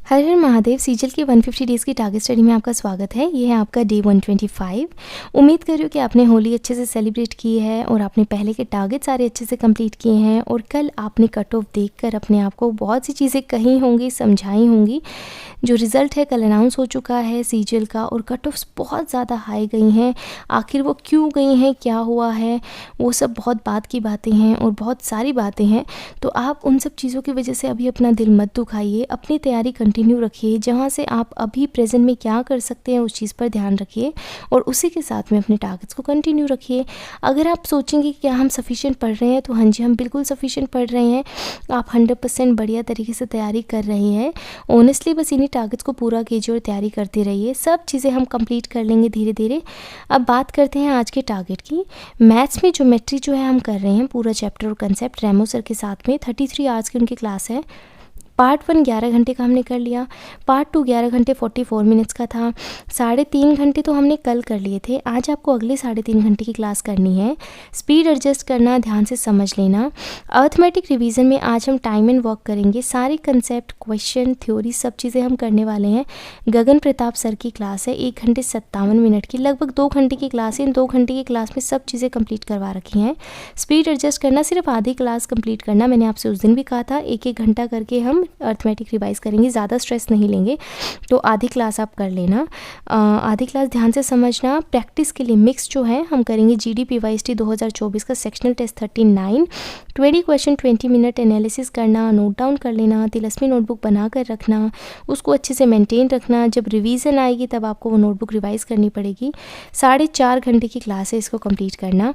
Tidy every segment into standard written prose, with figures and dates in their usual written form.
हर हर महादेव सीजल की 150 डेज़ की target study में आपका स्वागत है। ये है आपका डे 125। उम्मीद कर रही हूँ कि आपने होली अच्छे से सेलिब्रेट की है और आपने पहले के टारगेट सारे अच्छे से कंप्लीट किए हैं और कल आपने कट ऑफ देखकर अपने आप को बहुत सी चीज़ें कही होंगी, समझाई होंगी। जो रिज़ल्ट है कल अनाउंस हो चुका है सीजल का और कट ऑफ्स बहुत ज़्यादा हाई गई हैं। आखिर वो क्यों गई हैं, क्या हुआ है, वो सब बहुत बात की बातें हैं और बहुत सारी बातें हैं। तो आप उन सब चीज़ों की वजह से अभी अपना दिल मत दुखाइए, अपनी तैयारी कंटिन्यू रखिए। जहाँ से आप अभी प्रेजेंट में क्या कर सकते हैं उस चीज़ पर ध्यान रखिए और उसी के साथ में अपने टारगेट्स को कंटिन्यू रखिए। अगर आप सोचेंगे कि क्या हम सफिशिएंट पढ़ रहे हैं, तो हाँ जी, हम बिल्कुल सफिशिएंट पढ़ रहे हैं। आप 100% बढ़िया तरीके से तैयारी कर रहे हैं। ऑनेस्टली बस इन्हीं टारगेट्स को पूरा कीजिए और तैयारी करते रहिए। सब चीज़ें हम कंप्लीट कर लेंगे धीरे धीरे। अब बात करते हैं आज के टारगेट की। मैथ्स में ज्योमेट्री जो है हम कर रहे हैं पूरा चैप्टर और कंसेप्ट रेमो सर के साथ में। 33 आवर्स की उनकी क्लास है। पार्ट 1 11 घंटे का हमने कर लिया। पार्ट 2 11 घंटे 44 मिनट्स का था। 3.5 घंटे तो हमने कल कर लिए थे। आज आपको अगले 3.5 घंटे की क्लास करनी है। स्पीड एडजस्ट करना, ध्यान से समझ लेना। अर्थमेटिक रिवीजन में आज हम टाइम एंड वर्क करेंगे। सारे कंसेप्ट, क्वेश्चन, थ्योरी सब चीज़ें हम करने वाले हैं। गगन प्रताप सर की क्लास है 1 घंटे 57 मिनट की। लगभग 2 घंटे की क्लास है। इन 2 घंटे की क्लास में सब चीज़ें कंप्लीट करवा रखी हैं। स्पीड एडजस्ट करना, सिर्फ आधी क्लास कंप्लीट करना। मैंने आपसे उस दिन भी कहा था 1-1 घंटा करके हम अर्थमेटिक रिवाइज करेंगे, ज़्यादा स्ट्रेस नहीं लेंगे। तो आधी क्लास आप कर लेना। आधी क्लास ध्यान से समझना। प्रैक्टिस के लिए मिक्स जो है हम करेंगे GD PYST 2024 का sectional test 39। 20 question 20 minute analysis करना, नोट डाउन कर लेना। तिलस्मी नोटबुक बना कर रखना, उसको अच्छे से मेंटेन रखना। जब रिवीजन आएगी तब आपको वो नोटबुक रिवाइज करनी पड़ेगी। 4.5 घंटे की क्लास है, इसको कंप्लीट करना।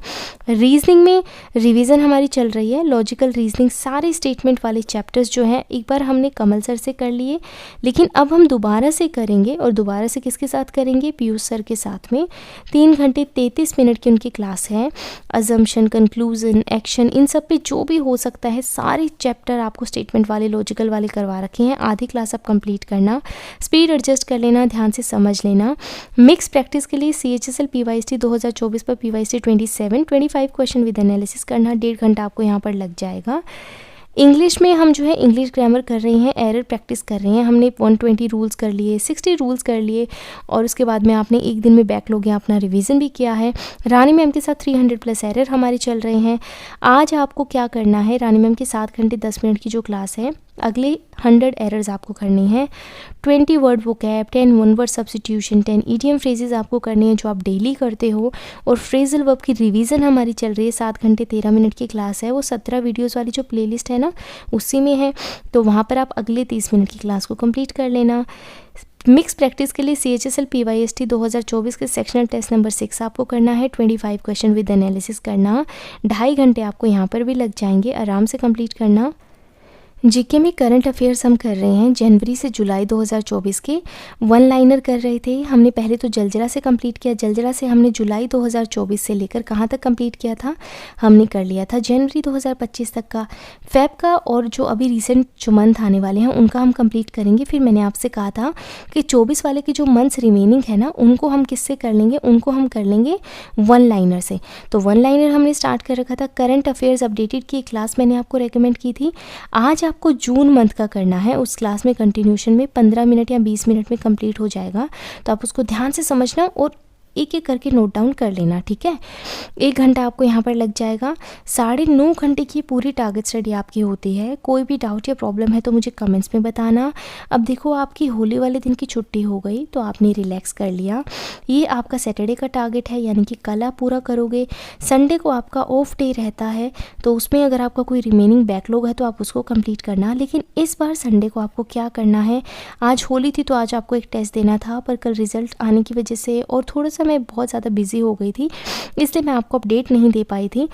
रीजनिंग में रिवीजन हमारी चल रही है। लॉजिकल रीजनिंग सारे स्टेटमेंट वाले चैप्टर्स जो हैं एक बार हमने कमल सर से कर लिए, लेकिन अब हम दोबारा से करेंगे। और दोबारा से किसके साथ करेंगे? पीयूष सर के साथ में। 3 घंटे 33 मिनट की उनकी क्लास है। अजम्पशन, कंक्लूजन, एक्शन, इन सब पे जो भी हो सकता है सारे चैप्टर आपको स्टेटमेंट वाले, लॉजिकल वाले करवा रखे हैं। आधी क्लास आप कंप्लीट करना। स्पीड एडजस्ट कर लेना, ध्यान से समझ लेना। मिक्स प्रैक्टिस के लिए CHSL PYST 2024 पर PYST 25 क्वेश्चन विद एनालिसिस करना। 1.5 घंटा आपको यहाँ पर लग जाएगा। इंग्लिश में हम जो है इंग्लिश ग्रामर कर रहे हैं, एरर प्रैक्टिस कर रहे हैं। हमने 120 रूल्स कर लिए, 60 रूल्स कर लिए और उसके बाद में आपने एक दिन में बैकलॉग या अपना रिवीजन भी किया है। रानी मैम के साथ 300+ एरर हमारे चल रहे हैं। आज आपको क्या करना है? रानी मैम की 7 घंटे 10 मिनट की जो क्लास है, अगले 100 एरर्स आपको करनी है। 20 word vocab, 10 one word substitution, 10 idiom phrases आपको करने हैं जो आप डेली करते हो। और फ्रेजल वर्ब की रिवीजन हमारी चल रही है। 7 घंटे 13 मिनट की क्लास है। वो 17 वीडियोस वाली जो प्लेलिस्ट है ना, उसी में है। तो वहाँ पर आप अगले 30 मिनट की क्लास को कंप्लीट कर लेना। मिक्स प्रैक्टिस के लिए CHSL PYST 2024 के सेक्शनल टेस्ट नंबर 6 आपको करना है। 25 क्वेश्चन विद एनालिसिस करना। 2.5 घंटे आपको यहाँ पर भी लग जाएंगे, आराम से कंप्लीट करना। जीके में करंट अफेयर्स हम कर रहे हैं जनवरी से जुलाई 2024 के। 1 लाइनर कर रहे थे। हमने पहले तो जलजरा से कंप्लीट किया। जलजरा से हमने जुलाई 2024 से लेकर कहाँ तक कंप्लीट किया था? हमने कर लिया था जनवरी 2025 तक का। फेब का और जो अभी रिसेंट जो मंथ आने वाले हैं उनका हम कंप्लीट करेंगे। फिर मैंने आपसे कहा था कि 24 वाले के जो मंथ्स रिमेनिंग है ना, उनको हम किससे कर लेंगे? उनको हम कर लेंगे 1 लाइनर से। तो 1 लाइनर हमने स्टार्ट कर रखा था। करंट अफेयर्स अपडेटेड की क्लास मैंने आपको रेकमेंड की थी। आज आपको जून मंथ का करना है। उस क्लास में कंटिन्यूशन में 15 मिनट या 20 मिनट में कंप्लीट हो जाएगा। तो आप उसको ध्यान से समझना और एक एक करके नोट डाउन कर लेना, ठीक है। 1 घंटा आपको यहाँ पर लग जाएगा। 9.5 घंटे की पूरी टारगेट स्टडी आपकी होती है। कोई भी डाउट या प्रॉब्लम है तो मुझे कमेंट्स में बताना। अब देखो, आपकी होली वाले दिन की छुट्टी हो गई तो आपने रिलैक्स कर लिया। ये आपका सैटरडे का टारगेट है, यानी कि कल आप पूरा करोगे। संडे को आपका ऑफ डे रहता है, तो उसमें अगर आपका कोई रिमेनिंग बैकलॉग है तो आप उसको कंप्लीट करना। लेकिन इस बार संडे को आपको क्या करना है? आज होली थी तो आज आपको एक टेस्ट देना था, पर कल रिजल्ट आने की वजह से और थोड़ा सा मैं बहुत ज़्यादा बिजी हो गई थी, इसलिए मैं आपको अपडेट नहीं दे पाई थी।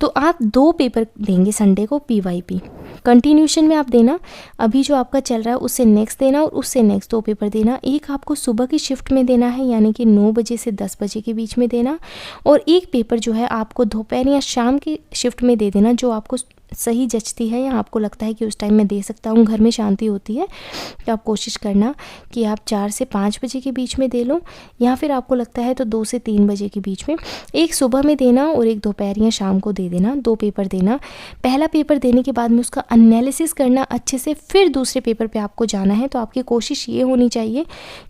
तो आप 2 पेपर देंगे संडे को PYP। कंटिन्यूशन में आप देना। अभी जो आपका चल रहा है उससे नेक्स्ट देना और उससे नेक्स्ट 2 पेपर देना। एक आपको सुबह की शिफ्ट में देना है, यानी कि 9 बजे से 10 बजे के बीच में देना। और एक पेपर जो है आपको दोपहर या शाम की शिफ्ट में दे देना, जो आपको सही जचती है या आपको लगता है कि उस टाइम मैं दे सकता हूँ, घर में शांति होती है, तो आप कोशिश करना कि आप 4 से 5 बजे के बीच में दे लो, या फिर आपको लगता है तो 2 से 3 बजे के बीच में। एक सुबह में देना और एक दोपहर या शाम को दे देना, 2 पेपर देना। पहला पेपर देने के बाद में उसका एनालिसिस करना अच्छे से, फिर दूसरे पेपर पे आपको जाना है। तो आपकी कोशिश ये होनी चाहिए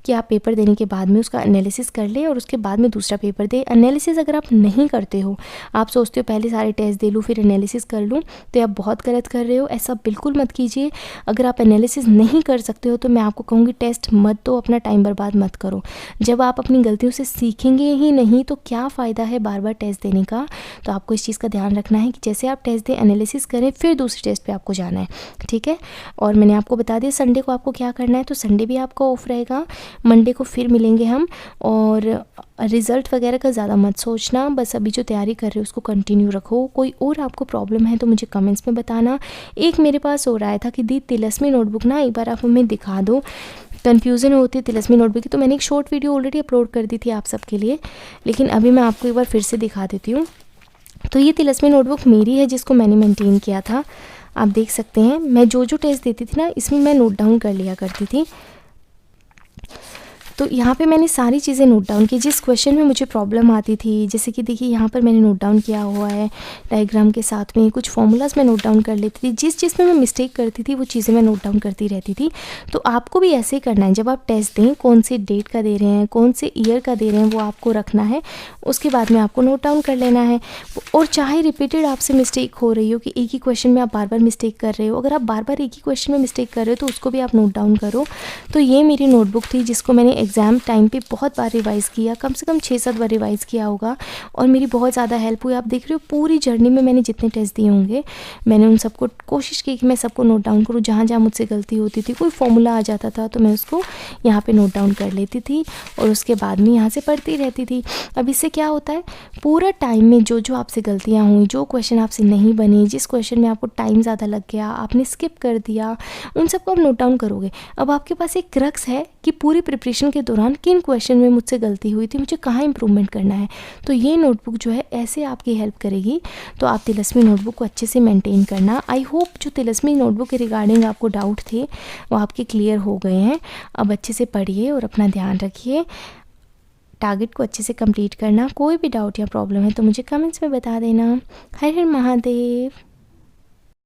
कि आप पेपर देने के बाद में उसका एनालिसिस कर लें और उसके बाद में दूसरा पेपर दें। एनालिसिस अगर आप नहीं करते हो, आप सोचते हो पहले सारे टेस्ट दे लूँ फिर एनालिसिस कर लूँ, तो आप बहुत गलत कर रहे हो। ऐसा बिल्कुल मत कीजिए। अगर आप एनालिसिस नहीं कर सकते हो तो मैं आपको कहूँगी टेस्ट मत दो, अपना टाइम बर्बाद मत करो। जब आप अपनी गलतियों से सीखेंगे ही नहीं तो क्या फ़ायदा है बार बार टेस्ट देने का। तो आपको इस चीज़ का ध्यान रखना है कि जैसे आप टेस्ट दें, एनालिसिस करें, फिर दूसरे टेस्ट पे आपको जाना है, ठीक है। और मैंने आपको बता दिया संडे को आपको क्या करना है, तो संडे भी आपका ऑफ रहेगा। मंडे को फिर मिलेंगे हम। और रिज़ल्ट वगैरह का ज़्यादा मत सोचना, बस अभी जो तैयारी कर रहे हो उसको कंटिन्यू रखो। कोई और आपको प्रॉब्लम है तो मुझे कमेंट्स में बताना। एक मेरे पास हो रहा है था कि दी तिलस्मी नोटबुक ना एक बार आप हमें दिखा दो, कन्फ्यूज़न होती है तिलस्मी नोटबुक की। तो मैंने एक शॉर्ट वीडियो ऑलरेडी अपलोड कर दी थी आप सबके लिए, लेकिन अभी मैं आपको एक बार फिर से दिखा देती हूँ। तो ये तिलस्मी नोटबुक मेरी है जिसको मैंने मेंटेन किया था। आप देख सकते हैं मैं जो जो टेस्ट देती थी ना इसमें मैं नोट डाउन कर लिया करती थी। तो यहाँ पे मैंने सारी चीज़ें नोट डाउन की, जिस क्वेश्चन में मुझे प्रॉब्लम आती थी। जैसे कि देखिए यहाँ पर मैंने नोट डाउन किया हुआ है डायग्राम के साथ में, कुछ फॉर्मूलाज मैं नोट डाउन कर लेती थी। जिस चीज़ में मैं मिस्टेक करती थी वो चीज़ें मैं नोट डाउन करती रहती थी। तो आपको भी ऐसे ही करना है। जब आप टेस्ट दें, कौन से डेट का दे रहे हैं, कौन से ईयर का दे रहे हैं, वो आपको रखना है। उसके बाद में आपको नोट डाउन कर लेना है। और चाहे रिपीटेड आपसे मिस्टेक हो रही हो कि एक ही क्वेश्चन में आप बार बार मिस्टेक कर रहे हो, अगर आप बार बार एक ही क्वेश्चन में मिस्टेक कर रहे हो तो उसको भी आप नोट डाउन करो। तो ये मेरी नोटबुक थी जिसको मैंने एग्ज़ाम टाइम पे बहुत बार रिवाइज़ किया, कम से कम 6-7 बार रिवाइज़ किया होगा, और मेरी बहुत ज़्यादा हेल्प हुई। आप देख रहे हो पूरी जर्नी में मैंने जितने टेस्ट दिए होंगे, मैंने उन सबको कोशिश की कि मैं सबको नोट डाउन करूँ। जहाँ जहाँ मुझसे गलती होती थी, कोई फॉर्मूला आ जाता था तो मैं उसको यहाँ पे नोट डाउन कर लेती थी और उसके बाद में यहाँ से पढ़ती रहती थी। अब इससे क्या होता है, पूरा टाइम में जो जो आपसे गलतियाँ हुई, जो क्वेश्चन आपसे नहीं बने, जिस क्वेश्चन में आपको टाइम ज़्यादा लग गया, आपने स्किप कर दिया, उन सबको आप नोट डाउन करोगे। अब आपके पास एक क्रक्स है कि पूरी प्रिपरेशन के दौरान किन क्वेश्चन में मुझसे गलती हुई थी, मुझे कहाँ इंप्रूवमेंट करना है। तो ये नोटबुक जो है ऐसे आपकी हेल्प करेगी। तो आप तिलस्मी नोटबुक को अच्छे से मेंटेन करना। आई होप जो तिलस्मी नोटबुक के रिगार्डिंग आपको डाउट थे वो आपके क्लियर हो गए हैं। अब अच्छे से पढ़िए और अपना ध्यान रखिए। टारगेट को अच्छे से कंप्लीट करना। कोई भी डाउट या प्रॉब्लम है तो मुझे कमेंट्स में बता देना। हर हर महादेव।